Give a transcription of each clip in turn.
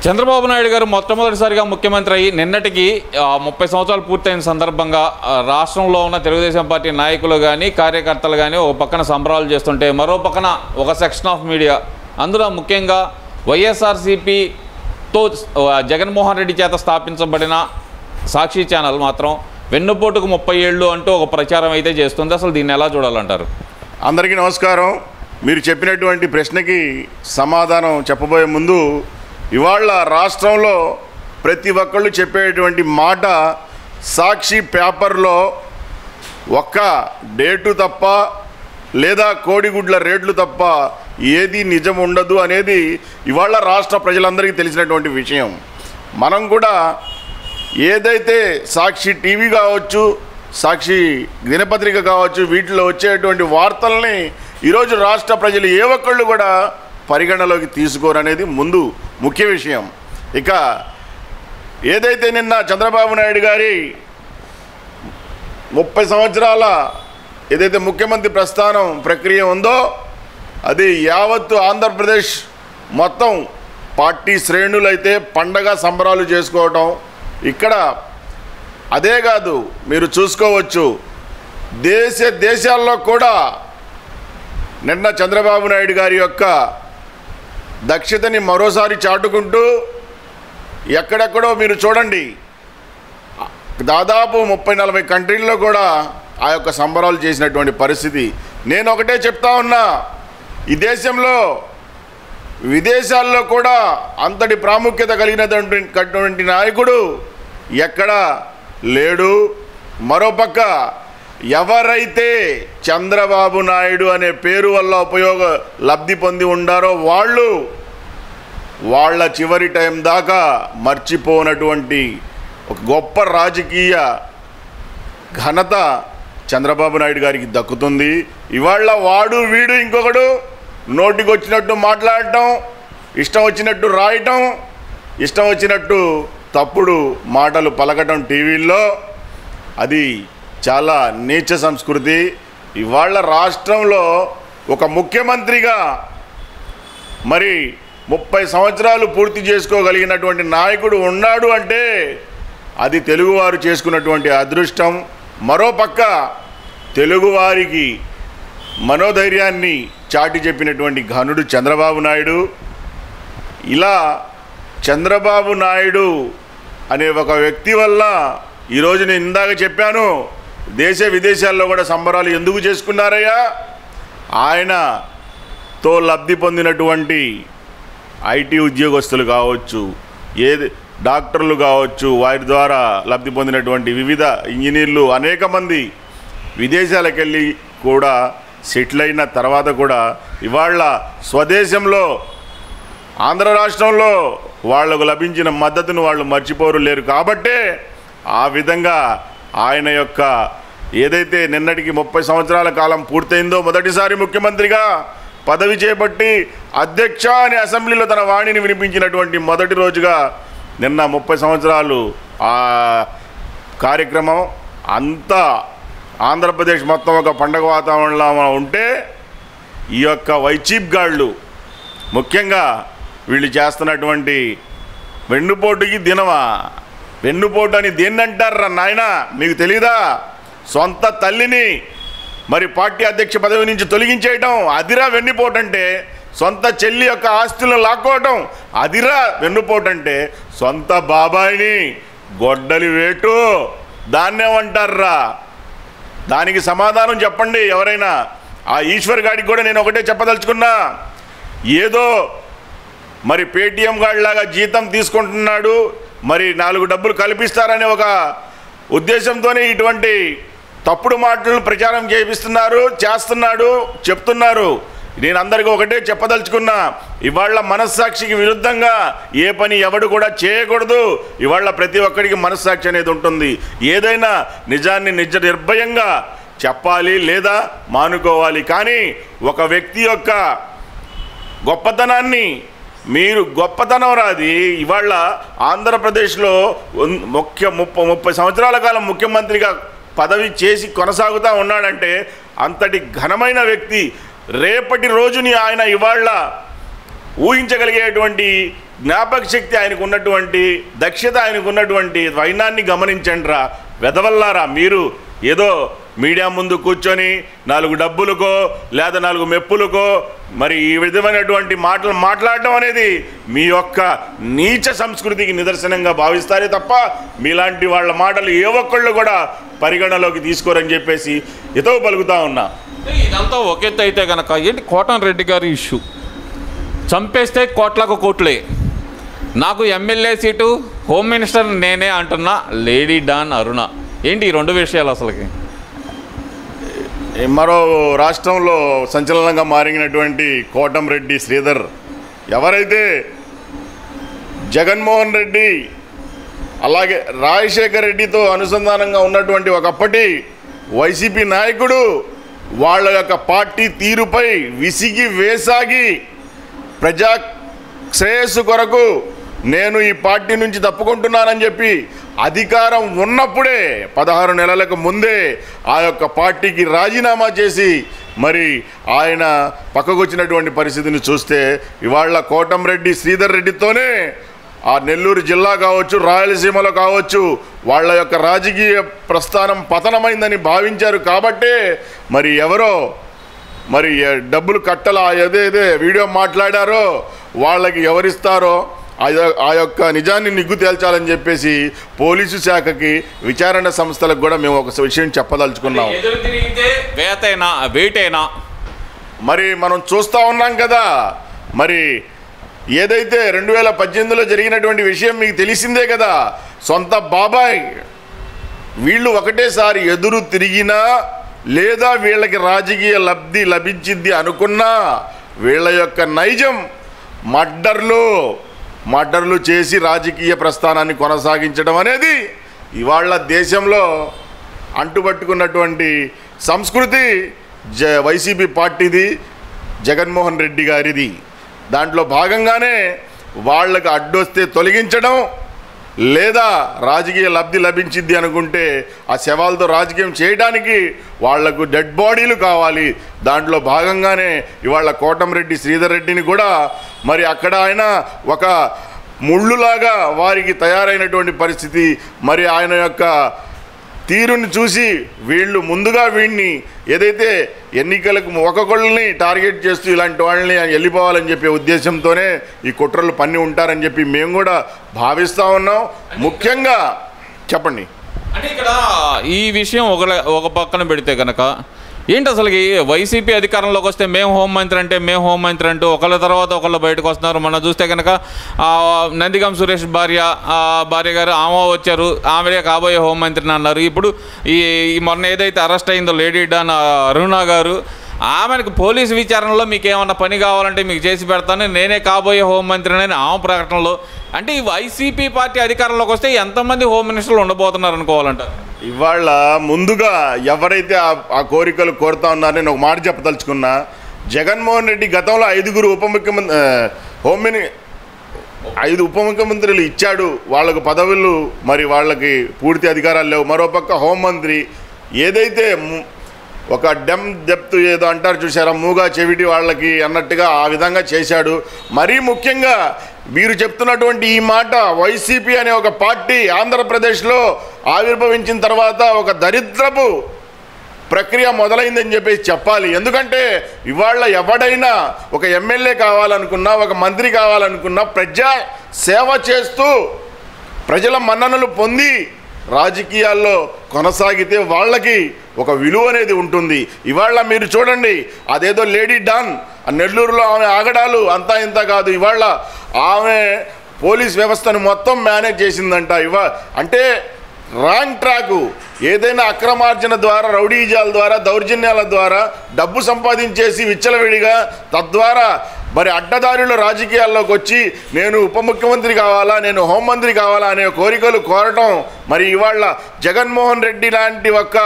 చంద్రబాబు నాయుడు గారు మొట్టమొదటిసారిగా ముఖ్యమంత్రి అయ్యి నిన్నటికి 30 సంవత్సరాలు పూర్తయిన సందర్భంగా రాష్ట్రంలో ఉన్న తెలుగుదేశం పార్టీ నాయకులు కానీ కార్యకర్తలు కానీ ఒక పక్కన సంబరాలు చేస్తుంటే మరో పక్కన ఒక సెక్షన్ ఆఫ్ మీడియా అందులో ముఖ్యంగా వైఎస్ఆర్సీపీతో జగన్మోహన్ రెడ్డి చేత స్థాపించబడిన సాక్షి ఛానల్ మాత్రం వెన్నుపోటుకు 30 ఏళ్ళు అంటూ ఒక ప్రచారం అయితే చేస్తుంది. అసలు దీన్ని ఎలా చూడాలంటారు? అందరికీ నమస్కారం. మీరు చెప్పినటువంటి ప్రశ్నకి సమాధానం చెప్పబోయే ముందు ఇవాళ రాష్ట్రంలో ప్రతి ఒక్కళ్ళు చెప్పేటువంటి మాట సాక్షి పేపర్లో ఒక్క డేటు తప్ప లేదా కోడిగుడ్ల రేట్లు తప్ప ఏది నిజం ఉండదు అనేది ఇవాళ రాష్ట్ర ప్రజలందరికీ తెలిసినటువంటి విషయం. మనం కూడా ఏదైతే సాక్షి టీవీ కావచ్చు, సాక్షి దినపత్రిక కావచ్చు, వీటిలో వచ్చేటువంటి వార్తల్ని ఈరోజు రాష్ట్ర ప్రజలు ఏ ఒక్కళ్ళు కూడా పరిగణలోకి తీసుకోరనేది ముందు ముఖ్య విషయం. ఇక ఏదైతే నిన్న చంద్రబాబు నాయుడు గారి 30 సంవత్సరాల ఏదైతే ముఖ్యమంత్రి ప్రస్థానం ప్రక్రియ ఉందో అది యావత్తు ఆంధ్రప్రదేశ్ మొత్తం పార్టీ శ్రేణులైతే పండగ సంబరాలు చేసుకోవటం. ఇక్కడ అదే కాదు, మీరు చూసుకోవచ్చు దేశాల్లో కూడా నిన్న చంద్రబాబు నాయుడు గారి యొక్క దక్షతని మరోసారి చాటుకుంటూ ఎక్కడెక్కడో మీరు చూడండి దాదాపు 30-40 కంట్రీల్లో కూడా ఆ యొక్క సంబరాలు చేసినటువంటి పరిస్థితి. నేను ఒకటే చెప్తా ఉన్నా, ఈ దేశంలో విదేశాల్లో కూడా అంతటి ప్రాముఖ్యత కలిగినటువంటి నాయకుడు ఎక్కడా లేడు. మరోపక్క ఎవరైతే చంద్రబాబు నాయుడు అనే పేరు వల్ల లబ్ధి పొంది ఉండారో వాళ్ళ చివరి టైం దాకా మర్చిపోనటువంటి ఒక గొప్ప రాజకీయ ఘనత చంద్రబాబు నాయుడు గారికి దక్కుతుంది. ఇవాళ వాడు వీడు ఇంకొకడు నోటికి వచ్చినట్టు మాట్లాడటం, ఇష్టం వచ్చినట్టు రాయటం, ఇష్టం వచ్చినట్టు తప్పుడు మాటలు పలకటం టీవీల్లో, అది చాలా నీచ సంస్కృతి. ఇవాళ రాష్ట్రంలో ఒక ముఖ్యమంత్రిగా మరి 30 సంవత్సరాలు పూర్తి చేసుకోగలిగినటువంటి నాయకుడు ఉన్నాడు అంటే అది తెలుగువారు చేసుకున్నటువంటి అదృష్టం. మరోపక్క తెలుగువారికి మనోధైర్యాన్ని చాటి చెప్పినటువంటి ఘనుడు చంద్రబాబు నాయుడు. ఇలా చంద్రబాబు నాయుడు అనే ఒక వ్యక్తి వల్ల ఈరోజు నేను ఇందాక చెప్పాను, దేశ విదేశాల్లో కూడా సంబరాలు ఎందుకు చేసుకున్నారయ్యా? ఆయనతో లబ్ధి పొందినటువంటి ఐటీ ఉద్యోగస్తులు కావచ్చు, డాక్టర్లు కావచ్చు, వారి ద్వారా లబ్ధి పొందినటువంటి వివిధ ఇంజనీర్లు అనేక మంది విదేశాలకు వెళ్ళి కూడా సెటిల్ అయిన తర్వాత కూడా ఇవాళ స్వదేశంలో ఆంధ్ర రాష్ట్రంలో వాళ్లకు లభించిన మద్దతును వాళ్ళు మర్చిపోరు లేరు. కాబట్టే ఆ విధంగా ఆయన యొక్క ఏదైతే నిన్నటికి 30 సంవత్సరాల కాలం పూర్తయిందో, మొదటిసారి ముఖ్యమంత్రిగా పదవి చేపట్టి అధ్యక్ష అని అసెంబ్లీలో తన వాణిని వినిపించినటువంటి మొదటి రోజుగా నిన్న 30 సంవత్సరాలు ఆ కార్యక్రమం అంతా ఆంధ్రప్రదేశ్ మొత్తం ఒక పండగ వాతావరణంలో ఉంటే ఈ యొక్క వైచీప్ గాళ్ళు ముఖ్యంగా వీళ్ళు చేస్తున్నటువంటి వెన్నుపోటుకి దినమా? వెన్నుపోటు అని దేన్ని అంటారా నాయన? మీకు తెలీదా? సొంత తల్లిని మరి పార్టీ అధ్యక్ష పదవి నుంచి తొలగించేయటం అదిరా వెన్నుపోటు అంటే. సొంత చెల్లి యొక్క ఆస్తులను లాక్కోవటం అదిరా వెన్నుపోటు అంటే. సొంత బాబాయిని గొడ్డలి వేటు దాన్నేమంటారా? దానికి సమాధానం చెప్పండి ఎవరైనా. ఆ ఈశ్వర్ గాడికి కూడా నేను ఒకటే చెప్పదలుచుకున్నా, ఏదో మరి పేటీఎం గాడిలాగా జీతం తీసుకుంటున్నాడు, మరి 4 డబ్బులు కల్పిస్తారనే ఒక ఉద్దేశంతోనే ఇటువంటి తప్పుడు మాటలు ప్రచారం చేస్తున్నాడు, చెప్తున్నారు. నేను అందరికీ ఒకటే చెప్పదలుచుకున్నా, ఇవాళ మనస్సాక్షికి విరుద్ధంగా ఏ పని ఎవడు కూడా చేయకూడదు. ఇవాళ ప్రతి ఒక్కడికి మనస్సాక్షి అనేది ఉంటుంది. ఏదైనా నిజాన్ని నిర్భయంగా చెప్పాలి లేదా మానుకోవాలి. కానీ ఒక వ్యక్తి యొక్క గొప్పతనాన్ని మీరు గొప్పతనం రాది. ఇవాళ ఆంధ్రప్రదేశ్లో 30 సంవత్సరాల కాలం ముఖ్యమంత్రిగా పదవి చేసి కొనసాగుతూ ఉన్నాడంటే అంతటి ఘనమైన వ్యక్తి. రేపటి రోజుని ఆయన ఇవాళ ఊహించగలిగేటువంటి జ్ఞాపక శక్తి ఆయనకు ఉన్నటువంటి దక్షత ఆయనకు ఉన్నటువంటి వైనాన్ని గమనించండి రా వెదవల్లారా. మీరు ఏదో మీడియా ముందు కూర్చొని 4 డబ్బులకో లేదా 4 మెప్పులకో మరి ఈ విధమైనటువంటి మాటలు మాట్లాడటం అనేది మీ యొక్క నీచ సంస్కృతికి నిదర్శనంగా భావిస్తారే తప్ప మీలాంటి వాళ్ళ మాటలు ఏ ఒక్కళ్ళు కూడా పరిగణలోకి తీసుకోరని చెప్పేసి హితవు పలుకుతా ఉన్నా. ఇదంతా ఒకెత్త అయితే కనుక ఏంటి కోటంరెడ్డి గారి ఇష్యూ చంపేస్తే కోట్లకు కోట్లే, నాకు ఎమ్మెల్యే సీటు హోమ్ మినిస్టర్ నేనే అంటున్నా లేడీ డాన్ అరుణ, ఏంటి ఈ 2 విషయాలు అసలుకి? మరో రాష్ట్రంలో సంచలనంగా మారినటువంటి కోటంరెడ్డి శ్రీధర్ ఎవరైతే జగన్మోహన్ రెడ్డి అలాగే రాజశేఖర్ రెడ్డితో అనుసంధానంగా ఉన్నటువంటి ఒకప్పటి వైసీపీ నాయకుడు వాళ్ళ యొక్క పార్టీ తీరుపై విసిగి వేసాగి ప్రజా శ్రేయస్సు కొరకు నేను ఈ పార్టీ నుంచి తప్పుకుంటున్నానని చెప్పి అధికారం ఉన్నప్పుడే 16 నెలలకు ముందే ఆ యొక్క పార్టీకి రాజీనామా చేసి మరి ఆయన పక్కకు వచ్చినటువంటి పరిస్థితిని చూస్తే ఇవాళ కోటంరెడ్డి శ్రీధర్ రెడ్డితోనే ఆ నెల్లూరు జిల్లా కావచ్చు, రాయలసీమలో కావచ్చు, వాళ్ళ యొక్క రాజకీయ ప్రస్థానం పతనమైందని భావించారు. కాబట్టే మరి ఎవరో మరి డబ్బులు కట్టలా ఏదేదే వీడియో మాట్లాడారో వాళ్ళకి ఎవరిస్తారో ఆ యొక్క నిజాన్ని నిగ్గు తేల్చాలని చెప్పేసి పోలీసు శాఖకి విచారణ సంస్థలకు కూడా మేము ఒక విషయం చెప్పదలుచుకున్నాం. మరి మనం చూస్తూ ఉన్నాం కదా, మరి ఏదైతే 2018లో జరిగినటువంటి విషయం మీకు తెలిసిందే కదా. సొంత బాబాయ్ వీళ్ళు ఒకటేసారి ఎదురు తిరిగినా లేదా వీళ్ళకి రాజకీయ లబ్ధి లభించింది అనుకున్నా వీళ్ళ యొక్క నైజం మర్డర్లు చేసి రాజకీయ ప్రస్థానాన్ని కొనసాగించడం అనేది ఇవాళ దేశంలో అంటుపట్టుకున్నటువంటి సంస్కృతి వైసీపీ పార్టీది, జగన్మోహన్ రెడ్డి గారిది. దాంట్లో భాగంగానే వాళ్ళకు అడ్డొస్తే తొలగించడం లేదా రాజకీయ లబ్ధి లభించింది అనుకుంటే ఆ శవాలతో రాజకీయం చేయడానికి వాళ్లకు డెడ్ బాడీలు కావాలి. దాంట్లో భాగంగానే ఇవాళ కోటంరెడ్డి శ్రీధర్ రెడ్డిని కూడా మరి అక్కడ ఆయన ఒక ముళ్ళులాగా వారికి తయారైనటువంటి పరిస్థితి. మరి ఆయన యొక్క తీరుని చూసి వీళ్ళు ముందుగా వీడిని ఏదైతే ఎన్నికలకు ఒక్కొక్కళ్ళని టార్గెట్ చేస్తూ ఇలాంటి వాళ్ళని వెళ్ళిపోవాలని చెప్పే ఉద్దేశంతోనే ఈ కుట్రలు పన్ని ఉంటారని చెప్పి మేము కూడా భావిస్తూ ఉన్నాం. ముఖ్యంగా చెప్పండి అంటే ఇక్కడ ఈ విషయం ఒక పక్కన పెడితే కనుక ఏంటి అసలుకి వైసీపీ అధికారంలోకి వస్తే మేము హోంమంత్రి అంటూ ఒకళ్ళ తర్వాత ఒకళ్ళు బయటకు వస్తున్నారు. మనం చూస్తే కనుక నందిగం సురేష్ భార్య గారు ఆమె వచ్చారు, ఆమె కాబోయే హోంమంత్రిని అన్నారు. ఇప్పుడు ఈ మొన్న ఏదైతే అరెస్ట్ అయిందో లేడీ డాన్ అరుణ గారు, ఆమెకు పోలీసు విచారణలో మీకు ఏమన్నా పని కావాలంటే మీకు చేసి పెడతాను, నేనే కాబోయే హోంమంత్రిని అని ఆమె ప్రకటనలో. అంటే ఈ వైసీపీ పార్టీ అధికారంలోకి వస్తే ఎంతమంది హోమ్ మినిస్టర్లు ఉండబోతున్నారు అనుకోవాలంటారు? ఇవాళ ముందుగా ఎవరైతే ఆ కోరికలు కోరుతా ఉన్నారో నేను ఒక మాట చెప్పదలుచుకున్నా. జగన్మోహన్ రెడ్డి గతంలో 5 ఉప ముఖ్యమంత్రులు ఇచ్చాడు, వాళ్ళకు పదవులు మరి వాళ్ళకి పూర్తి అధికారాలు లేవు. మరోపక్క హోంమంత్రి ఏదైతే ఒక డెప్త్ ఏదో అంటారు చూసారా, మూగా చెవిటి వాళ్ళకి అన్నట్టుగా ఆ విధంగా చేశాడు. మరీ ముఖ్యంగా మీరు చెప్తున్నటువంటి ఈ మాట వైసీపీ అనే ఒక పార్టీ ఆంధ్రప్రదేశ్లో ఆవిర్భవించిన తర్వాత ఒక దరిద్రపు ప్రక్రియ మొదలైందని చెప్పేసి చెప్పాలి. ఎందుకంటే ఇవాళ ఎవడైనా ఒక ఎమ్మెల్యే కావాలనుకున్నా, ఒక మంత్రి కావాలనుకున్నా ప్రజా సేవ చేస్తూ ప్రజల మన్ననలు పొంది రాజకీయాల్లో కొనసాగితే వాళ్ళకి ఒక విలువ అనేది ఉంటుంది. ఇవాళ మీరు చూడండి, అదేదో లేడీ డాన్ నెల్లూరులో ఆమె ఆగడాలు అంతా ఇంత కాదు. ఇవాళ ఆమె పోలీస్ వ్యవస్థను మొత్తం మేనేజ్ చేసిందంట. అంటే రాంగ్ ట్రాకు, ఏదైనా అక్రమార్జన ద్వారా, రౌడీజాల ద్వారా, దౌర్జన్యాల ద్వారా డబ్బు సంపాదించేసి విచ్చలవిడిగా తద్వారా మరి అడ్డదారిలో రాజకీయాల్లోకి వచ్చి నేను ఉప ముఖ్యమంత్రి కావాలా, నేను హోంమంత్రి కావాలా అనే కోరికలు కోరటం మరి ఇవాళ జగన్మోహన్ రెడ్డి లాంటి ఒక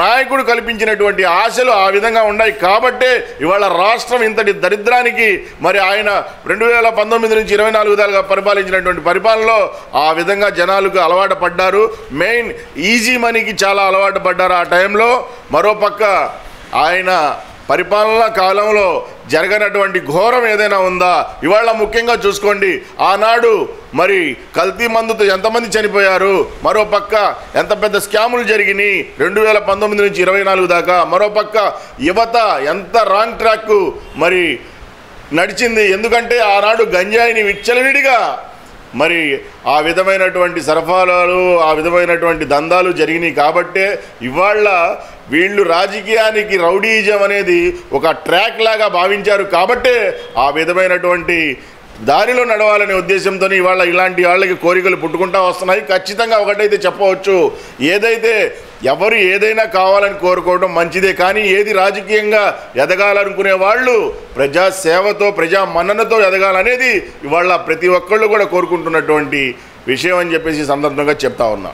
నాయకుడు కల్పించినటువంటి ఆశలు ఆ విధంగా ఉన్నాయి. కాబట్టే ఇవాళ రాష్ట్రం ఇంతటి దరిద్రానికి మరి ఆయన 2019 నుంచి 24 దాకా పరిపాలించినటువంటి పరిపాలనలో ఆ విధంగా జనాలకు అలవాటు పడ్డారు. మెయిన్ ఈజీ మనీకి చాలా అలవాటు పడ్డారు ఆ టైంలో. మరోపక్క ఆయన పరిపాలనా కాలంలో జరగనటువంటి ఘోరం ఏదైనా ఉందా? ఇవాళ ముఖ్యంగా చూసుకోండి, ఆనాడు మరి కల్తీ మందుతో ఎంతమంది చనిపోయారు, మరోపక్క ఎంత పెద్ద స్కాములు జరిగినాయి 2019 నుంచి 24 దాకా, మరోపక్క యువత ఎంత రాంగ్ ట్రాక్ మరి నడిచింది. ఎందుకంటే ఆనాడు గంజాయిని విచ్చలవిడిగా మరి ఆ విధమైనటువంటి సరఫరాలు, ఆ విధమైనటువంటి దందాలు జరిగినాయి. కాబట్టే ఇవాళ వీళ్ళు రాజకీయానికి రౌడీయిజం అనేది ఒక ట్రాక్ లాగా భావించారు. కాబట్టే ఆ విధమైనటువంటి దారిలో నడవాలనే ఉద్దేశంతో ఇవాళ ఇలాంటి వాళ్ళకి కోరికలు పుట్టుకుంటా వస్తున్నాయి. ఖచ్చితంగా ఒకటైతే చెప్పవచ్చు, ఏదైతే ఎవరు ఏదైనా కావాలని కోరుకోవడం మంచిదే, కానీ ఏది రాజకీయంగా ఎదగాలనుకునే వాళ్ళు ప్రజా సేవతో, ప్రజా మన్ననతో ఎదగాలనేది ఇవాళ ప్రతి ఒక్కళ్ళు కూడా కోరుకుంటున్నటువంటి విషయం అని చెప్పేసి సందర్భంగా చెప్తా ఉన్నా.